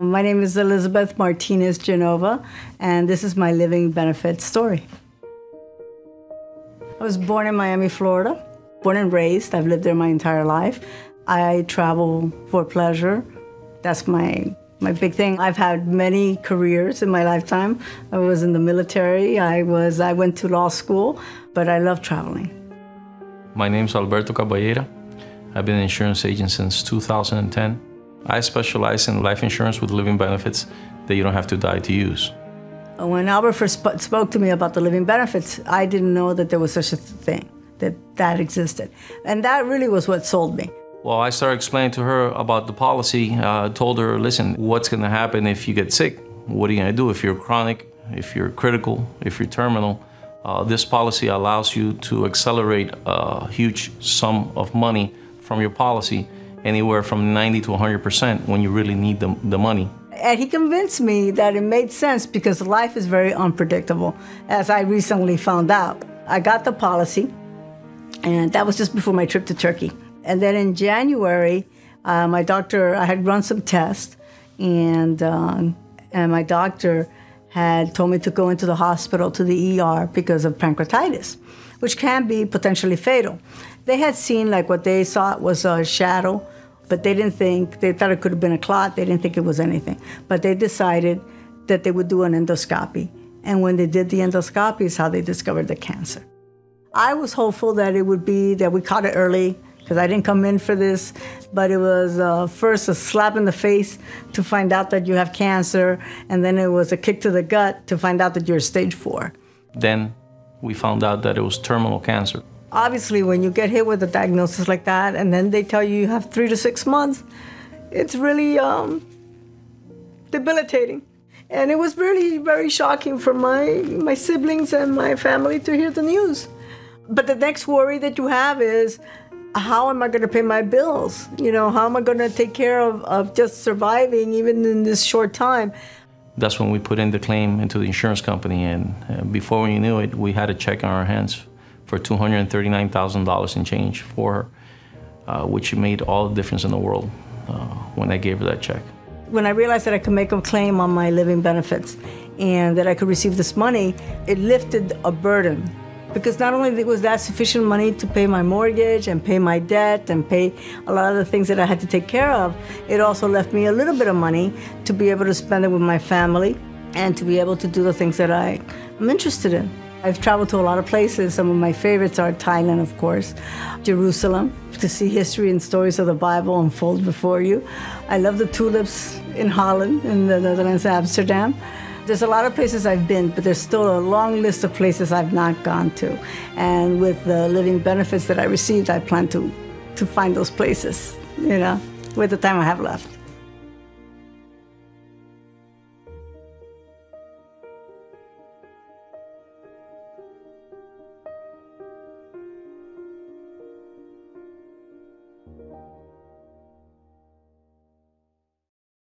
My name is Elizabeth Martinez Genova, and this is my living benefit story. I was born in Miami, Florida, born and raised. I've lived there my entire life. I travel for pleasure. That's my big thing. I've had many careers in my lifetime. I was in the military. I went to law school, but I love traveling. My name's Alberto Carballeira. I've been an insurance agent since 2010. I specialize in life insurance with living benefits that you don't have to die to use. When Albert first spoke to me about the living benefits, I didn't know that there was such a thing, that existed. And that really was what sold me. Well, I started explaining to her about the policy. Told her, listen, what's going to happen if you get sick? What are you going to do if you're chronic, if you're critical, if you're terminal? This policy allows you to accelerate a huge sum of money from your policy, anywhere from 90 to 100% when you really need the money. And he convinced me that it made sense because life is very unpredictable, as I recently found out. I got the policy, and that was just before my trip to Turkey. And then in January, I had run some tests, and my doctor had told me to go into the hospital to the ER because of pancreatitis, which can be potentially fatal. They had seen like what they thought was a shadow, but they thought it could have been a clot. They didn't think it was anything. But they decided that they would do an endoscopy. And when they did the endoscopy is how they discovered the cancer. I was hopeful that it would be that we caught it early, because I didn't come in for this, but it was first a slap in the face to find out that you have cancer, and then it was a kick to the gut to find out that you're stage 4. Then we found out that it was terminal cancer. Obviously, when you get hit with a diagnosis like that, and then they tell you have 3 to 6 months, it's really debilitating. And it was really very shocking for my siblings and my family to hear the news. But the next worry that you have is, how am I going to pay my bills? You know, how am I going to take care of just surviving even in this short time? That's when we put in the claim into the insurance company, and before we knew it, we had a check on our hands for $239,000 and change for her, which made all the difference in the world when I gave her that check. When I realized that I could make a claim on my living benefits and that I could receive this money, it lifted a burden. Because not only was that sufficient money to pay my mortgage and pay my debt and pay a lot of the things that I had to take care of, it also left me a little bit of money to be able to spend it with my family and to be able to do the things that I'm interested in. I've traveled to a lot of places. Some of my favorites are Thailand, of course, Jerusalem, to see history and stories of the Bible unfold before you. I love the tulips in Holland, in the Netherlands, Amsterdam. There's a lot of places I've been, but there's still a long list of places I've not gone to. And with the living benefits that I received, I plan to find those places, you know, with the time I have left.